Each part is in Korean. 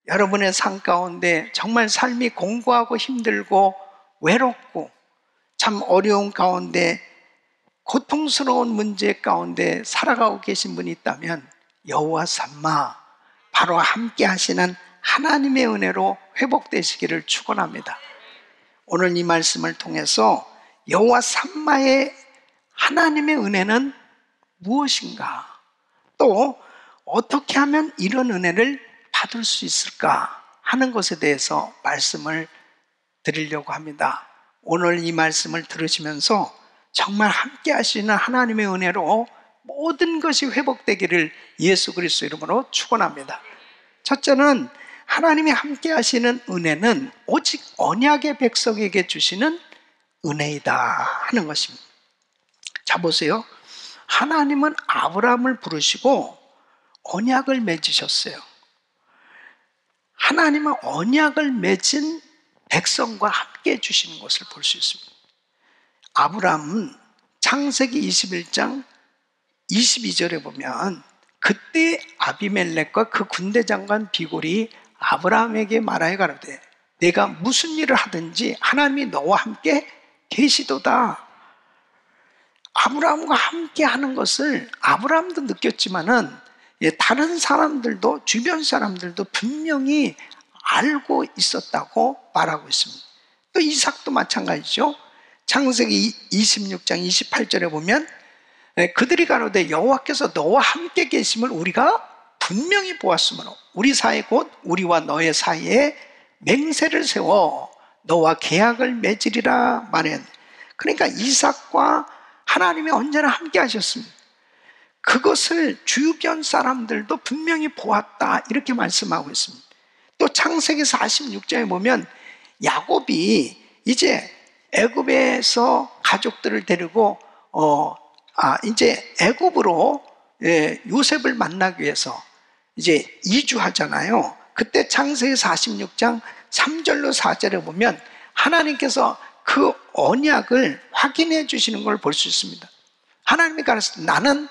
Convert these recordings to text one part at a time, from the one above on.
여러분의 삶 가운데 정말 삶이 공고하고 힘들고 외롭고 참 어려운 가운데 고통스러운 문제 가운데 살아가고 계신 분이 있다면 여호와 삼마, 바로 함께 하시는 하나님의 은혜로 회복되시기를 축원합니다. 오늘 이 말씀을 통해서 여호와 삼마의 하나님의 은혜는 무엇인가? 또 어떻게 하면 이런 은혜를 받을 수 있을까 하는 것에 대해서 말씀을 드리려고 합니다. 오늘 이 말씀을 들으시면서 정말 함께 하시는 하나님의 은혜로 모든 것이 회복되기를 예수 그리스도 이름으로 축원합니다. 첫째는 하나님이 함께 하시는 은혜는 오직 언약의 백성에게 주시는 은혜이다 하는 것입니다. 자, 보세요. 하나님은 아브라함을 부르시고 언약을 맺으셨어요. 하나님은 언약을 맺은 백성과 함께 해주시는 것을 볼 수 있습니다. 아브라함은 창세기 21장 22절에 보면 그때 아비멜렉과 그 군대 장관 비골이 아브라함에게 말하여 가로되 내가 무슨 일을 하든지 하나님이 너와 함께 계시도다. 아브라함과 함께 하는 것을 아브라함도 느꼈지만은 다른 사람들도, 주변 사람들도 분명히 알고 있었다고 말하고 있습니다. 또 이삭도 마찬가지죠. 창세기 26장 28절에 보면 그들이 가로되 여호와께서 너와 함께 계심을 우리가 분명히 보았으므로 우리 사이 곧 우리와 너의 사이에 맹세를 세워 너와 계약을 맺으리라 말했. 그러니까 이삭과 하나님이 언제나 함께 하셨습니다. 그것을 주변 사람들도 분명히 보았다 이렇게 말씀하고 있습니다. 또 창세기 46장에 보면 야곱이 이제 애굽에서 가족들을 데리고 이제 애굽으로 요셉을 만나기 위해서 이제 이주하잖아요. 그때 창세기 46장 3절로 4절에 보면 하나님께서 그 언약을 확인해 주시는 걸 볼 수 있습니다. 하나님이 가르쳤을 때 나는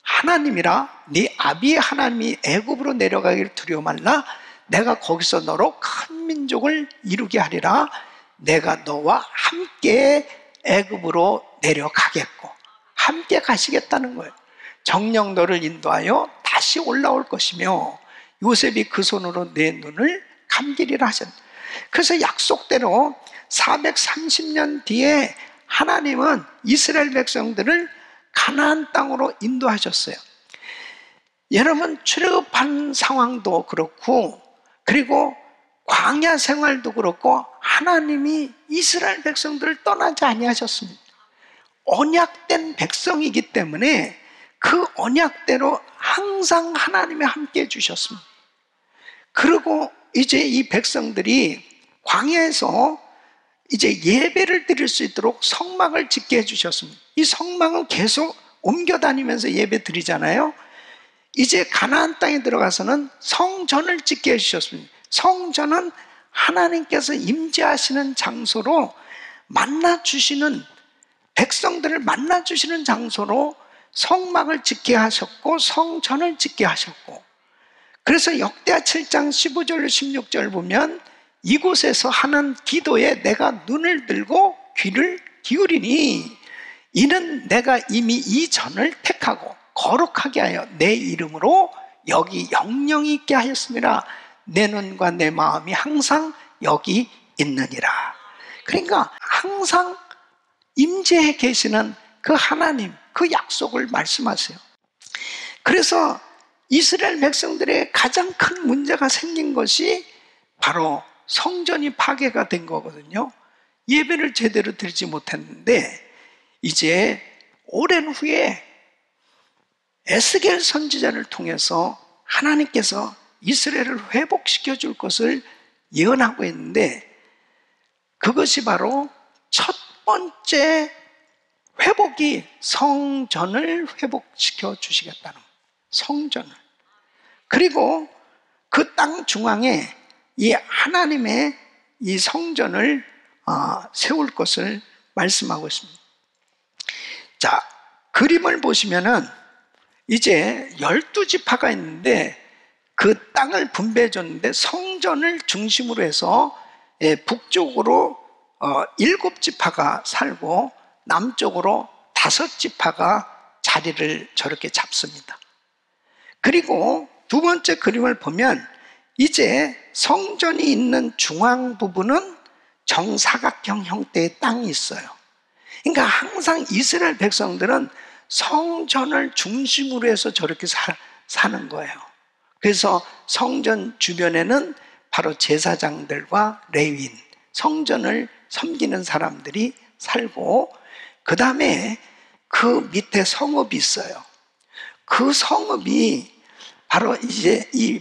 하나님이라 네 아비의 하나님이 애굽으로 내려가기를 두려워 말라. 내가 거기서 너로 큰 민족을 이루게 하리라. 내가 너와 함께 애굽으로 내려가겠고 함께 가시겠다는 거예요. 정녕 너를 인도하여 다시 올라올 것이며 요셉이 그 손으로 내 눈을 감기리라 하셨다. 그래서 약속대로 430년 뒤에 하나님은 이스라엘 백성들을 가나안 땅으로 인도하셨어요. 여러분 출애굽한 상황도 그렇고 그리고 광야 생활도 그렇고 하나님이 이스라엘 백성들을 떠나지 아니하셨습니다. 언약된 백성이기 때문에 그 언약대로 항상 하나님이 함께 해주셨습니다. 그리고 이제 이 백성들이 광야에서 이제 예배를 드릴 수 있도록 성막을 짓게 해주셨습니다. 이 성막은 계속 옮겨 다니면서 예배 드리잖아요. 이제 가나안 땅에 들어가서는 성전을 짓게 해주셨습니다. 성전은 하나님께서 임재하시는 장소로 만나주시는, 백성들을 만나주시는 장소로 성막을 짓게 하셨고 성전을 짓게 하셨고, 그래서 역대하 7장 15절 16절 보면 이곳에서 하는 기도에 내가 눈을 들고 귀를 기울이니 이는 내가 이미 이 전을 택하고 거룩하게 하여 내 이름으로 여기 영영이 있게 하였습니다. 내 눈과 내 마음이 항상 여기 있느니라. 그러니까 항상 임재해 계시는 그 하나님, 그 약속을 말씀하세요. 그래서 이스라엘 백성들의 가장 큰 문제가 생긴 것이 바로 성전이 파괴가 된 거거든요. 예배를 제대로 드리지 못했는데 이제 오랜 후에 에스겔 선지자를 통해서 하나님께서 이스라엘을 회복시켜 줄 것을 예언하고 있는데, 그것이 바로 첫 번째 회복이 성전을 회복시켜 주시겠다는 거예요. 성전을. 그리고 그 땅 중앙에 이 하나님의 이 성전을 세울 것을 말씀하고 있습니다. 자, 그림을 보시면은 이제 12지파가 있는데 그 땅을 분배해 줬는데 성전을 중심으로 해서 북쪽으로 7지파가 살고 남쪽으로 5지파가 자리를 저렇게 잡습니다. 그리고 두 번째 그림을 보면 이제 성전이 있는 중앙 부분은 정사각형 형태의 땅이 있어요. 그러니까 항상 이스라엘 백성들은 성전을 중심으로 해서 저렇게 사는 거예요. 그래서 성전 주변에는 바로 제사장들과 레위인, 성전을 섬기는 사람들이 살고, 그 다음에 그 밑에 성읍이 있어요. 그 성읍이 바로 이제 이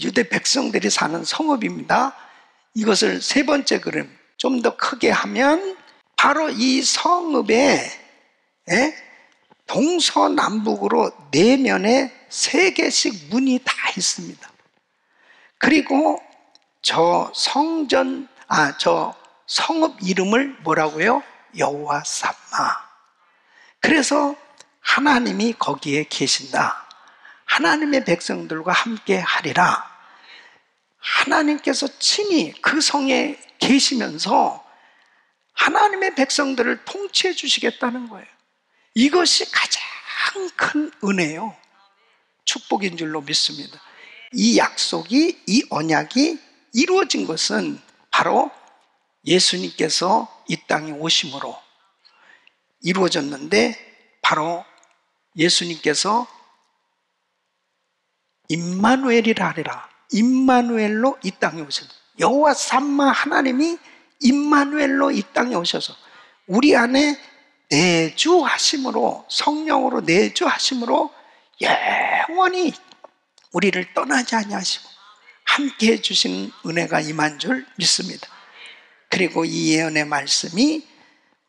유대 백성들이 사는 성읍입니다. 이것을 세 번째 그림 좀 더 크게 하면 바로 이 성읍에 동서남북으로 4면에 3개씩 문이 다 있습니다. 그리고 저 성읍 이름을 뭐라고요? 여호와 삼마. 그래서 하나님이 거기에 계신다. 하나님의 백성들과 함께 하리라. 하나님께서 친히 그 성에 계시면서 하나님의 백성들을 통치해 주시겠다는 거예요. 이것이 가장 큰 은혜요, 축복인 줄로 믿습니다. 이 약속이, 이 언약이 이루어진 것은 바로 예수님께서 이 땅에 오심으로 이루어졌는데, 바로 예수님께서 임마누엘이라 하리라. 임마누엘로 이 땅에 오셨다. 여호와 삼마 하나님이 임마누엘로 이 땅에 오셔서 우리 안에 내주하심으로, 성령으로 내주하심으로 영원히 우리를 떠나지 아니하시고 함께 해주신 은혜가 임한 줄 믿습니다. 그리고 이 예언의 말씀이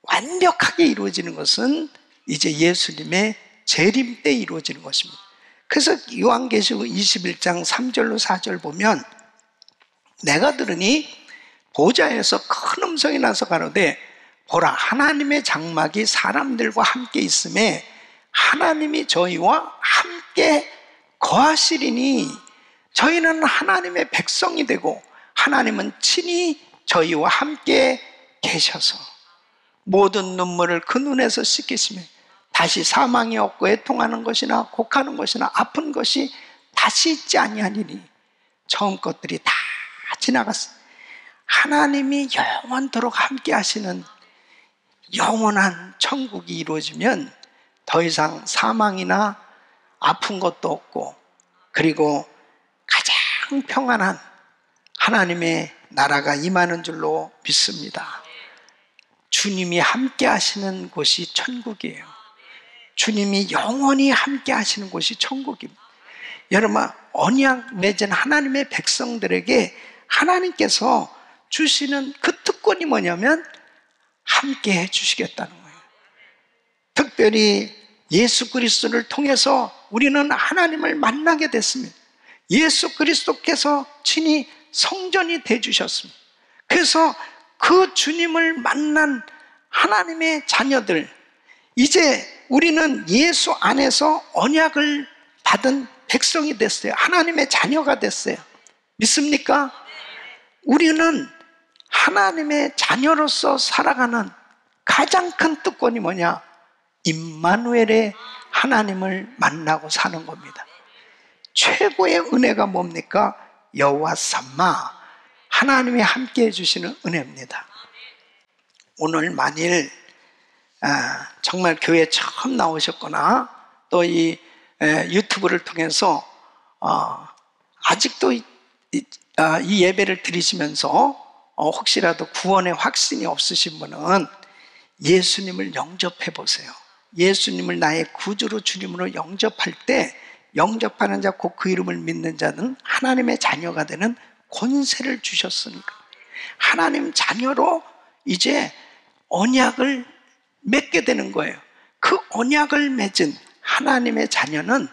완벽하게 이루어지는 것은 이제 예수님의 재림 때 이루어지는 것입니다. 그래서 요한계시록 21장 3절로 4절 보면, 내가 들으니 보좌에서 큰 음성이 나서 가로되 보라, 하나님의 장막이 사람들과 함께 있음에 하나님이 저희와 함께 거하시리니, 저희는 하나님의 백성이 되고 하나님은 친히 저희와 함께 계셔서 모든 눈물을 그 눈에서 씻기시며 다시 사망이 없고 애통하는 것이나 곡하는 것이나 아픈 것이 다시 있지 아니하리니 처음 것들이 다 지나갔어. 하나님이 영원토록 함께 하시는 영원한 천국이 이루어지면 더 이상 사망이나 아픈 것도 없고, 그리고 가장 평안한 하나님의 나라가 임하는 줄로 믿습니다. 주님이 함께 하시는 곳이 천국이에요. 주님이 영원히 함께 하시는 곳이 천국입니다. 여러분, 언약 맺은 하나님의 백성들에게 하나님께서 주시는 그 특권이 뭐냐면 함께 해주시겠다는 거예요. 특별히 예수 그리스도를 통해서 우리는 하나님을 만나게 됐습니다. 예수 그리스도께서 친히 성전이 되어주셨습니다. 그래서 그 주님을 만난 하나님의 자녀들, 이제 우리는 예수 안에서 언약을 받은 백성이 됐어요. 하나님의 자녀가 됐어요. 믿습니까? 우리는 하나님의 자녀로서 살아가는 가장 큰 특권이 뭐냐? 임마누엘의 하나님을 만나고 사는 겁니다. 최고의 은혜가 뭡니까? 여호와 삼마, 하나님이 함께 해주시는 은혜입니다. 오늘 만일 정말 교회에 처음 나오셨거나 또 이 유튜브를 통해서 아직도 이 예배를 드리시면서 혹시라도 구원의 확신이 없으신 분은 예수님을 영접해 보세요. 예수님을 나의 구주로 주님으로 영접할 때, 영접하는 자 곧 그 이름을 믿는 자는 하나님의 자녀가 되는 권세를 주셨으니까, 하나님 자녀로 이제 언약을 맺게 되는 거예요. 그 언약을 맺은 하나님의 자녀는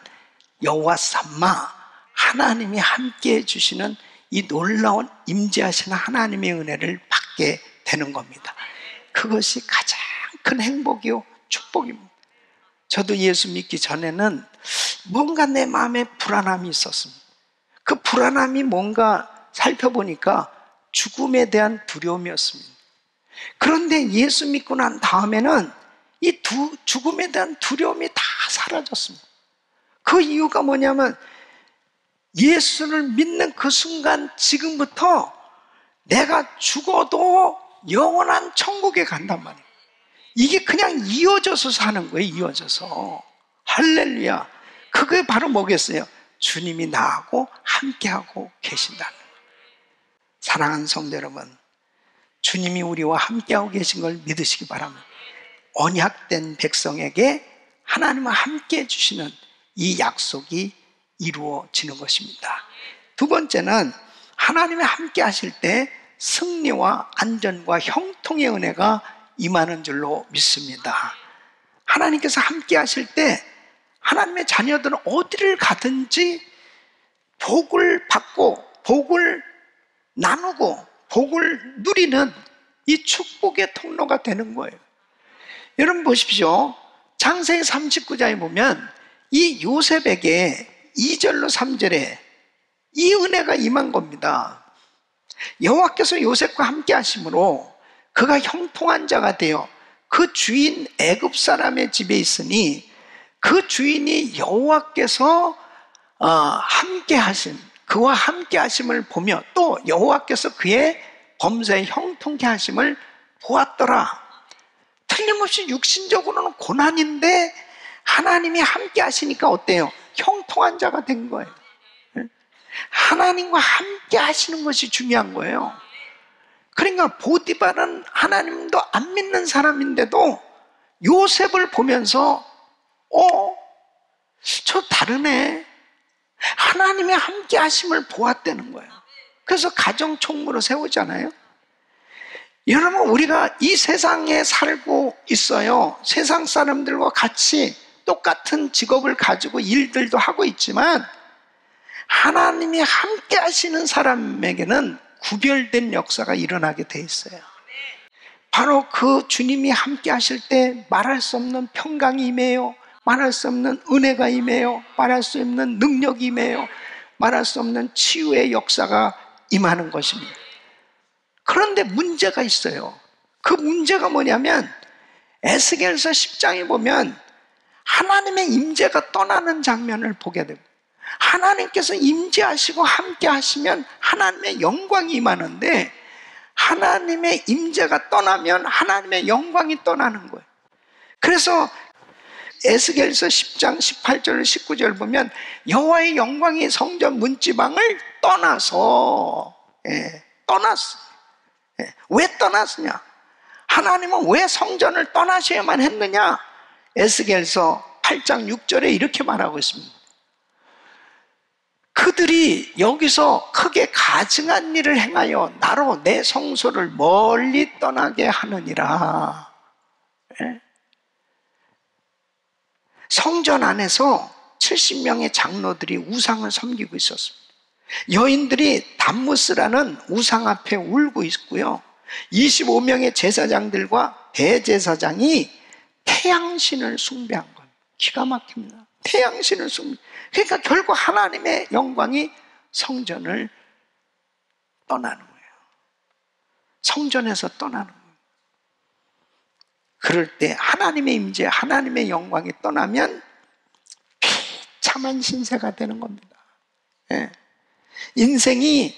여호와 삼마, 하나님이 함께 해주시는 이 놀라운 임재하시는 하나님의 은혜를 받게 되는 겁니다. 그것이 가장 큰 행복이요 축복입니다. 저도 예수 믿기 전에는 뭔가 내 마음에 불안함이 있었습니다. 그 불안함이 뭔가 살펴보니까 죽음에 대한 두려움이었습니다. 그런데 예수 믿고 난 다음에는 이 죽음에 대한 두려움이 다 사라졌습니다. 그 이유가 뭐냐면 예수를 믿는 그 순간 지금부터 내가 죽어도 영원한 천국에 간단 말이에요. 이게 그냥 이어져서 사는 거예요. 이어져서. 할렐루야. 그게 바로 뭐겠어요? 주님이 나하고 함께하고 계신다는 거예요. 사랑하는 성도 여러분, 주님이 우리와 함께하고 계신 걸 믿으시기 바랍니다. 언약된 백성에게 하나님과 함께해 주시는 이 약속이 이루어지는 것입니다. 두 번째는 하나님이 함께 하실 때 승리와 안전과 형통의 은혜가 임하는 줄로 믿습니다. 하나님께서 함께 하실 때 하나님의 자녀들은 어디를 가든지 복을 받고 복을 나누고 복을 누리는 이 축복의 통로가 되는 거예요. 여러분 보십시오. 창세기 39장에 보면 이 요셉에게 2절로 3절에 이 은혜가 임한 겁니다. 여호와께서 요셉과 함께 하심으로 그가 형통한 자가 되어 그 주인 애굽 사람의 집에 있으니 그 주인이 여호와께서 함께 하신 그와 함께 하심을 보며 또 여호와께서 그의 범사에 형통케 하심을 보았더라. 틀림없이 육신적으로는 고난인데 하나님이 함께 하시니까 어때요? 형통한 자가 된 거예요. 하나님과 함께 하시는 것이 중요한 거예요. 그러니까 보디발은 하나님도 안 믿는 사람인데도 요셉을 보면서 저 다르네. 하나님의 함께 하심을 보았다는 거예요. 그래서 가정 총무로 세우잖아요. 여러분, 우리가 이 세상에 살고 있어요. 세상 사람들과 같이 똑같은 직업을 가지고 일들도 하고 있지만 하나님이 함께 하시는 사람에게는 구별된 역사가 일어나게 돼 있어요. 바로 그 주님이 함께 하실 때 말할 수 없는 평강이 임해요. 말할 수 없는 은혜가 임해요. 말할 수 없는 능력이 임해요. 말할 수 없는 치유의 역사가 임하는 것입니다. 그런데 문제가 있어요. 그 문제가 뭐냐면 에스겔서 10장에 보면 하나님의 임재가 떠나는 장면을 보게 됩니다. 하나님께서 임재하시고 함께 하시면 하나님의 영광이 임하는데 하나님의 임재가 떠나면 하나님의 영광이 떠나는 거예요. 그래서 에스겔서 10장 18절 19절 보면 여호와의 영광이 성전 문지방을 떠나서 떠났어. 왜 떠났느냐? 하나님은 왜 성전을 떠나셔야만 했느냐? 에스겔서 8장 6절에 이렇게 말하고 있습니다. 그들이 여기서 크게 가증한 일을 행하여 나로 내 성소를 멀리 떠나게 하느니라. 성전 안에서 70명의 장로들이 우상을 섬기고 있었습니다. 여인들이 담무스라는 우상 앞에 울고 있고요. 25명의 제사장들과 대제사장이 태양신을 숭배한 겁니다. 기가 막힙니다. 태양신을 숭배. 그러니까 결국 하나님의 영광이 성전을 떠나는 거예요. 성전에서 떠나는 거예요. 그럴 때 하나님의 임재, 하나님의 영광이 떠나면 비참한 신세가 되는 겁니다. 인생이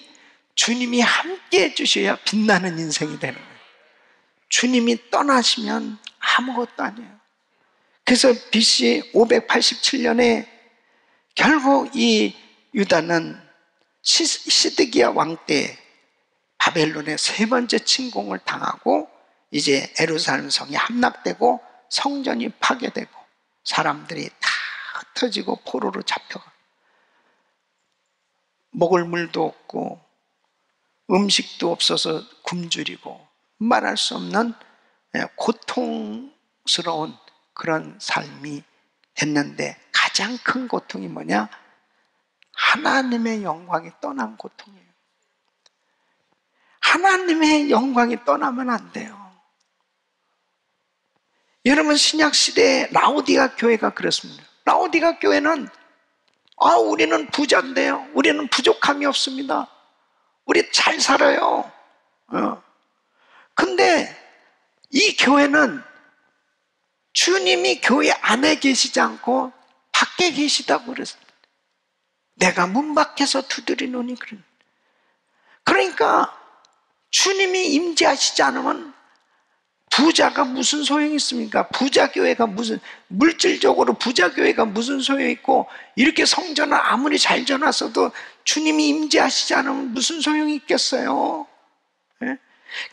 주님이 함께 해주셔야 빛나는 인생이 되는 거예요. 주님이 떠나시면 아무것도 아니에요. 그래서 BC 587년에 결국 이 유다는 시드기야 왕 때 바벨론의 세 번째 침공을 당하고 이제 예루살렘 성이 함락되고 성전이 파괴되고 사람들이 다 흩어지고 포로로 잡혀가. 먹을 물도 없고 음식도 없어서 굶주리고 말할 수 없는 고통스러운 그런 삶이 됐는데 가장 큰 고통이 뭐냐? 하나님의 영광이 떠난 고통이에요. 하나님의 영광이 떠나면 안 돼요. 여러분, 신약시대의 라오디가 교회가 그렇습니다. 라오디가 교회는 우리는 부자인데요, 우리는 부족함이 없습니다, 우리 잘 살아요. 근데 이 교회는 주님이 교회 안에 계시지 않고 밖에 계시다고 그랬어요. 내가 문 밖에서 두드리노니. 그러니까 주님이 임재하시지 않으면 부자가 무슨 소용이 있습니까? 부자교회가 무슨, 물질적으로 부자교회가 무슨 소용이 있고, 이렇게 성전을 아무리 잘 져놨어도 주님이 임재하시지 않으면 무슨 소용이 있겠어요? 예?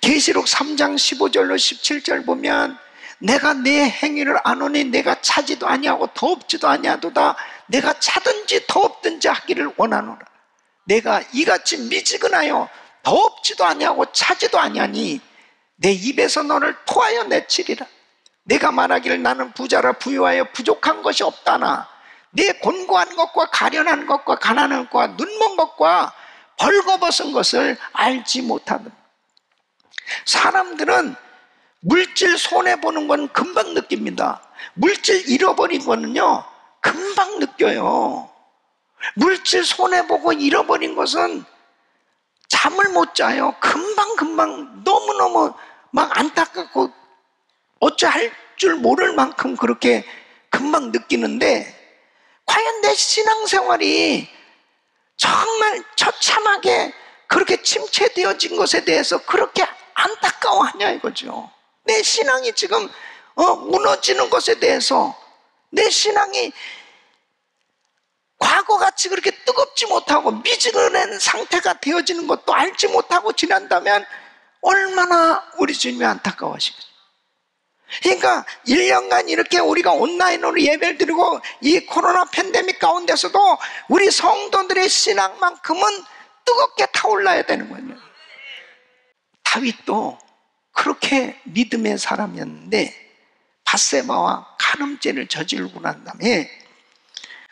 계시록 3장 15절로 17절 보면, 내가 내 행위를 아노니 내가 차지도 아니하고 더없지도 아니하도다. 내가 차든지 더없든지 하기를 원하노라. 내가 이같이 미지근하여 더없지도 아니하고 차지도 아니하니 내 입에서 너를 토하여 내치리라. 내가 말하기를 나는 부자라 부유하여 부족한 것이 없다나 내 곤고한 것과 가련한 것과 가난한 것과 눈먼 것과 벌거벗은 것을 알지 못하는. 사람들은 물질 손해보는 건 금방 느낍니다. 물질 잃어버린 거는요 금방 느껴요. 물질 손해보고 잃어버린 것은 잠을 못 자요. 금방 너무너무 막 안타깝고 어찌할 줄 모를 만큼 그렇게 금방 느끼는데, 과연 내 신앙생활이 정말 처참하게 그렇게 침체되어진 것에 대해서 그렇게 안타까워하냐 이거죠. 내 신앙이 지금 무너지는 것에 대해서, 내 신앙이 과거같이 그렇게 뜨겁지 못하고 미지근한 상태가 되어지는 것도 알지 못하고 지난다면 얼마나 우리 주님이 안타까워하시겠어요. 그러니까 1년간 이렇게 우리가 온라인으로 예배를 드리고 이 코로나 팬데믹 가운데서도 우리 성도들의 신앙만큼은 뜨겁게 타올라야 되는 거예요. 다윗도 그렇게 믿음의 사람이었는데 밧세바와 간음죄를 저지르고 난 다음에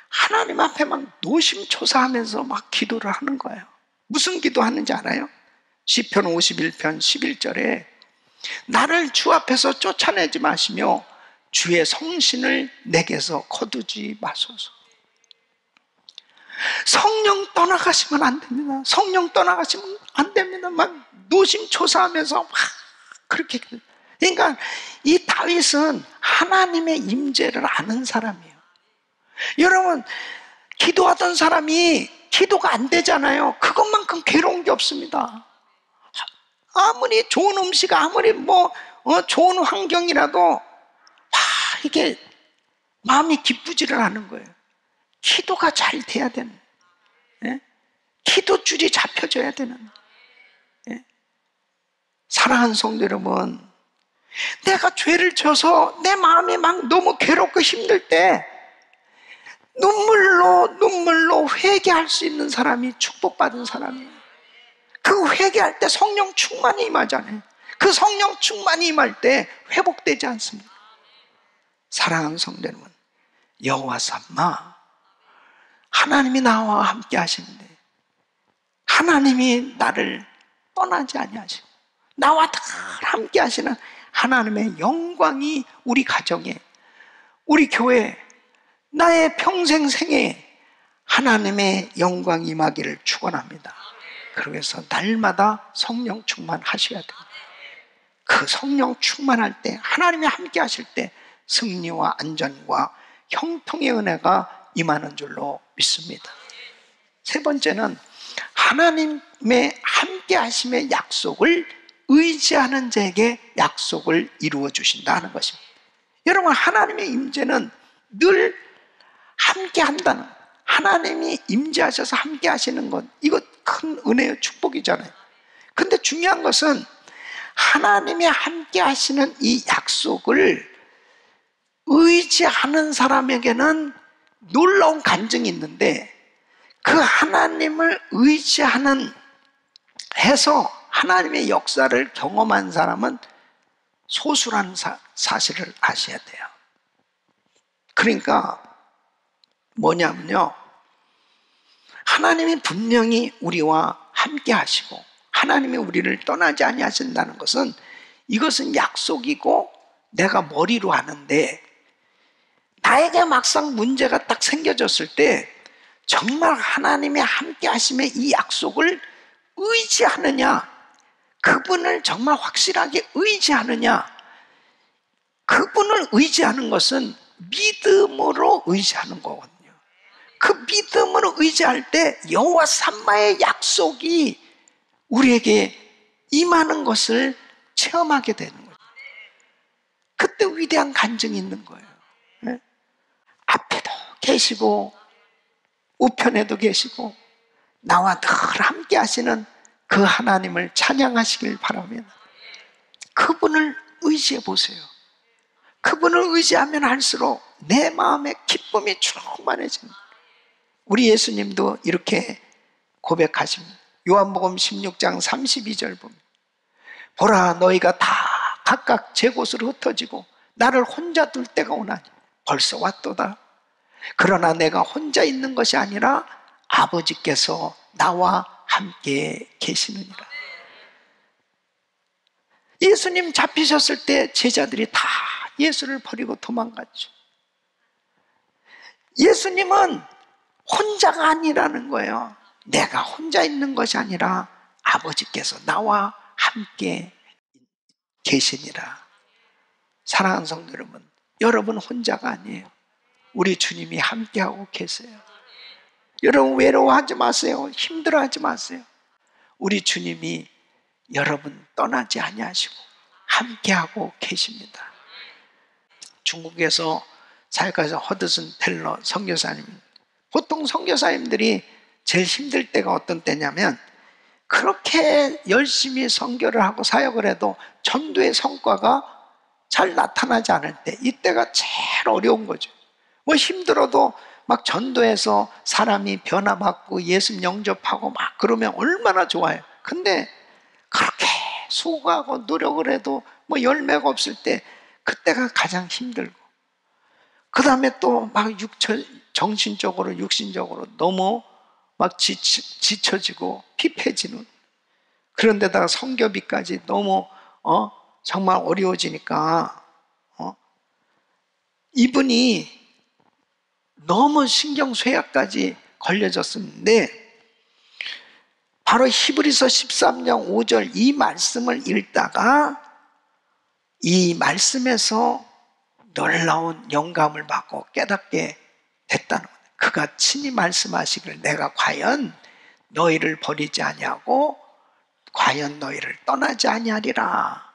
하나님 앞에 막 노심초사하면서 막 기도를 하는 거예요. 무슨 기도하는지 알아요? 시편 51편 11절에 나를 주 앞에서 쫓아내지 마시며 주의 성신을 내게서 거두지 마소서. 성령 떠나가시면 안 됩니다. 성령 떠나가시면 안 됩니다. 막 노심초사하면서 막 그렇게. 그러니까 이 다윗은 하나님의 임재를 아는 사람이에요. 여러분, 기도하던 사람이 기도가 안 되잖아요. 그것만큼 괴로운 게 없습니다. 아무리 좋은 음식, 아무리 좋은 환경이라도 이게 마음이 기쁘지를 않은 거예요. 기도가 잘 돼야 되는, 예? 기도줄이 잡혀져야 되는. 예? 사랑하는 성도 여러분, 내가 죄를 져서 내 마음이 막 너무 괴롭고 힘들 때 눈물로 회개할 수 있는 사람이 축복받은 사람이에요. 그 회개할 때 성령 충만이 임하잖아요. 그 성령 충만이 임할 때 회복되지 않습니까? 사랑하는 성도 여러분, 여호와 삼마, 하나님이 나와 함께 하시는데 하나님이 나를 떠나지 아니하시고 나와 다 함께 하시는 하나님의 영광이 우리 가정에, 우리 교회에, 나의 평생 생에 하나님의 영광이 임하기를 축원합니다. 그래서 날마다 성령 충만하셔야 됩니다. 그 성령 충만할 때, 하나님이 함께 하실 때 승리와 안전과 형통의 은혜가 임하는 줄로 믿습니다. 세 번째는 하나님의 함께 하심의 약속을 의지하는 자에게 약속을 이루어 주신다 하는 것입니다. 여러분, 하나님의 임재는 늘 함께 한다는, 하나님이 임재하셔서 함께 하시는 것, 이거 큰 은혜의 축복이잖아요. 근데 중요한 것은 하나님이 함께 하시는 이 약속을 의지하는 사람에게는 놀라운 간증이 있는데, 그 하나님을 의지하는 해서 하나님의 역사를 경험한 사람은 소수라는 사실을 아셔야 돼요. 그러니까 뭐냐면요, 하나님이 분명히 우리와 함께 하시고 하나님이 우리를 떠나지 아니하신다는 것은, 이것은 약속이고 내가 머리로 하는데 나에게 막상 문제가 딱 생겨졌을 때 정말 하나님의 함께 하심의 이 약속을 의지하느냐, 그분을 정말 확실하게 의지하느냐. 그분을 의지하는 것은 믿음으로 의지하는 거거든요. 그 믿음으로 의지할 때 여호와 삼마의 약속이 우리에게 임하는 것을 체험하게 되는 거예요. 그때 위대한 간증이 있는 거예요. 네? 앞에도 계시고 우편에도 계시고 나와 늘 함께 하시는 그 하나님을 찬양하시길 바라며 그분을 의지해 보세요. 그분을 의지하면 할수록 내 마음에 기쁨이 충만해집니다. 우리 예수님도 이렇게 고백하십니다. 요한복음 16장 32절 보면 보라, 너희가 다 각각 제 곳으로 흩어지고 나를 혼자 둘 때가 오나니 벌써 왔도다. 그러나 내가 혼자 있는 것이 아니라 아버지께서 나와 함께 계시느니라. 예수님 잡히셨을 때 제자들이 다 예수를 버리고 도망갔죠. 예수님은 혼자가 아니라는 거예요. 내가 혼자 있는 것이 아니라 아버지께서 나와 함께 계시니라. 사랑하는 성도 여러분, 여러분 혼자가 아니에요. 우리 주님이 함께하고 계세요. 여러분 외로워하지 마세요. 힘들어하지 마세요. 우리 주님이 여러분 떠나지 아니하시고 함께하고 계십니다. 중국에서 사역하신 허드슨 텔러 선교사님, 보통 선교사님들이 제일 힘들 때가 어떤 때냐면 그렇게 열심히 선교를 하고 사역을 해도 전도의 성과가 잘 나타나지 않을 때, 이때가 제일 어려운 거죠. 뭐 힘들어도 막 전도해서 사람이 변화받고 예수 영접하고 막 그러면 얼마나 좋아요. 근데 그렇게 수고하고 노력을 해도 뭐 열매가 없을 때 그때가 가장 힘들고, 그 다음에 또 막 정신적으로 육신적으로 너무 막 지쳐지고 피폐해지는, 그런데다가 선교비까지 너무 정말 어려워지니까 이분이 너무 신경쇠약까지 걸려졌었는데, 바로 히브리서 13장 5절 이 말씀을 읽다가 이 말씀에서 놀라운 영감을 받고 깨닫게 됐다는 거예요. 그가 친히 말씀하시기를 내가 과연 너희를 버리지 아니하고 과연 너희를 떠나지 아니하리라.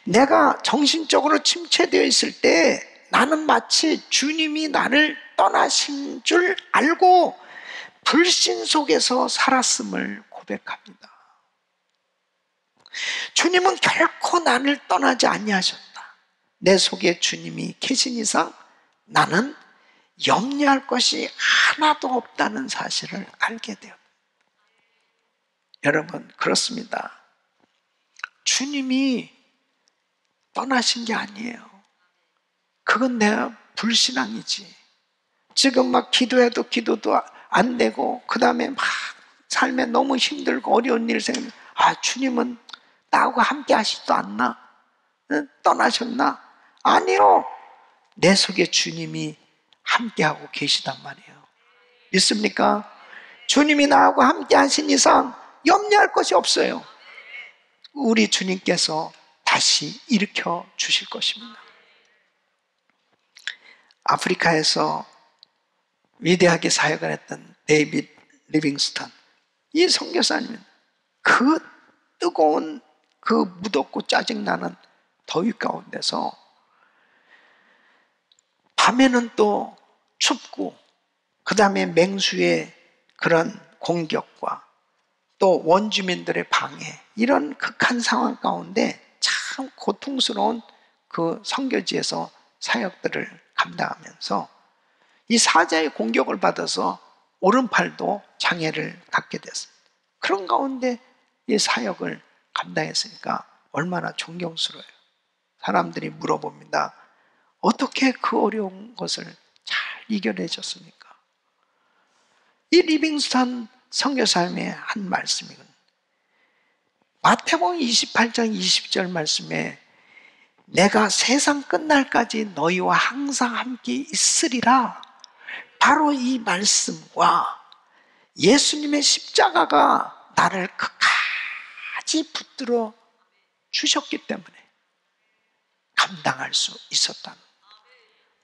내가 정신적으로 침체되어 있을 때 나는 마치 주님이 나를 떠나신 줄 알고 불신 속에서 살았음을 고백합니다. 주님은 결코 나를 떠나지 아니하셨다. 내 속에 주님이 계신 이상 나는 염려할 것이 하나도 없다는 사실을 알게 되었다. 여러분, 그렇습니다. 주님이 떠나신 게 아니에요. 그건 내가 불신앙이지. 지금 막 기도해도 기도도 안 되고, 그 다음에 막 삶에 너무 힘들고 어려운 일 생기면 주님은 나하고 함께 하시지도 않나? 떠나셨나? 아니요. 내 속에 주님이 함께하고 계시단 말이에요. 믿습니까? 주님이 나하고 함께 하신 이상 염려할 것이 없어요. 우리 주님께서 다시 일으켜 주실 것입니다. 아프리카에서 위대하게 사역을 했던 데이빗 리빙스턴, 이 선교사님은 그 뜨거운 그 무덥고 짜증나는 더위 가운데서 밤에는 또 춥고 그 다음에 맹수의 그런 공격과 또 원주민들의 방해, 이런 극한 상황 가운데 참 고통스러운 그 선교지에서 사역들을 감당하면서 이 사자의 공격을 받아서 오른팔도 장애를 갖게 됐습니다. 그런 가운데 이 사역을 감당했으니까 얼마나 존경스러워요. 사람들이 물어봅니다. 어떻게 그 어려운 것을 잘 이겨내셨습니까? 이 리빙스턴 선교사님의 한 말씀이거든요. 마태복음 28장 20절 말씀에 내가 세상 끝날까지 너희와 항상 함께 있으리라. 바로 이 말씀과 예수님의 십자가가 나를 끝까지 붙들어 주셨기 때문에 감당할 수 있었다는.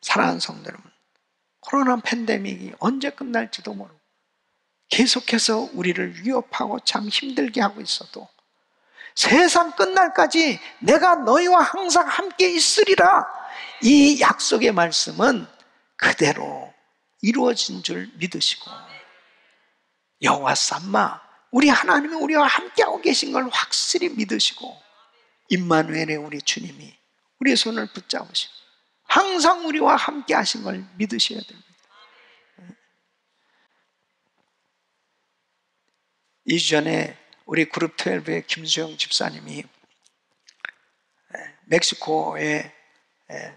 사랑하는 성도 여러분, 코로나 팬데믹이 언제 끝날지도 모르고 계속해서 우리를 위협하고 참 힘들게 하고 있어도 세상 끝날까지 내가 너희와 항상 함께 있으리라, 이 약속의 말씀은 그대로 이루어진 줄 믿으시고, 여호와 삼마, 우리 하나님이 우리와 함께하고 계신 걸 확실히 믿으시고, 임마누엘의 우리 주님이 우리의 손을 붙잡으시고 항상 우리와 함께 하신 걸 믿으셔야 됩니다. 2주 전에 우리 그룹 12의 김수영 집사님이 멕시코에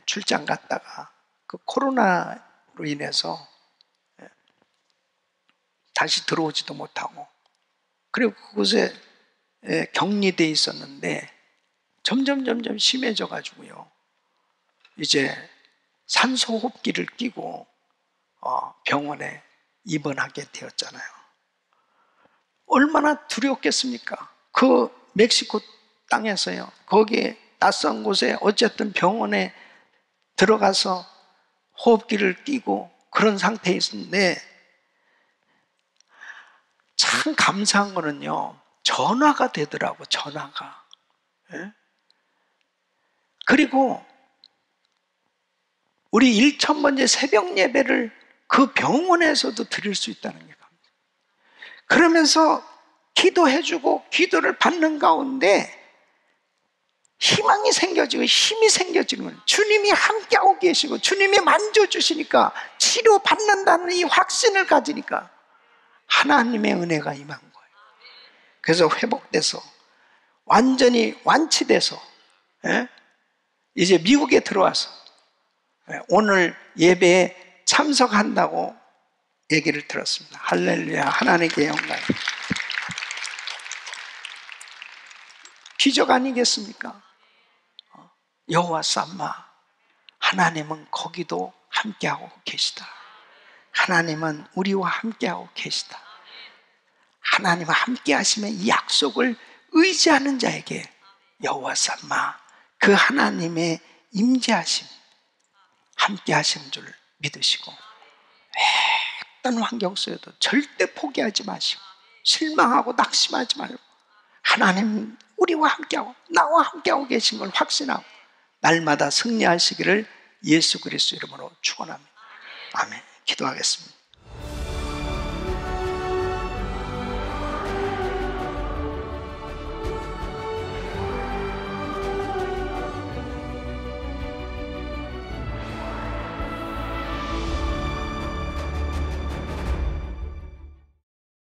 출장 갔다가 그 코로나로 인해서 다시 들어오지도 못하고, 그리고 그곳에 격리되어 있었는데 점점 심해져 가지고요, 이제 산소호흡기를 끼고 병원에 입원하게 되었잖아요. 얼마나 두려웠겠습니까? 그 멕시코 땅에서요, 거기에 낯선 곳에 어쨌든 병원에 들어가서 호흡기를 끼고 그런 상태에 있었는데, 참 감사한 거는요, 전화가 되더라고, 전화가. 예? 그리고 우리 1000번째 새벽 예배를 그 병원에서도 드릴 수 있다는 게 감사해요. 그러면서 기도해주고 기도를 받는 가운데 희망이 생겨지고 힘이 생겨지는 거예요. 주님이 함께하고 계시고 주님이 만져주시니까, 치료받는다는 이 확신을 가지니까 하나님의 은혜가 임한 거예요. 그래서 회복돼서 완전히 완치돼서 이제 미국에 들어와서 오늘 예배에 참석한다고 얘기를 들었습니다. 할렐루야, 하나님께 영광. 기적 아니겠습니까? 여호와 삼마, 하나님은 거기도 함께하고 계시다. 하나님은 우리와 함께하고 계시다. 하나님과 함께 하시면 이 약속을 의지하는 자에게 여호와 삼마, 그 하나님의 임재하심, 함께 하시는 줄 믿으시고, 어떤 환경 속에도 절대 포기하지 마시고 실망하고 낙심하지 말고, 하나님 우리와 함께하고 나와 함께하고 계신 걸 확신하고 날마다 승리하시기를 예수 그리스도 이름으로 축원합니다. 아멘. 기도하겠습니다.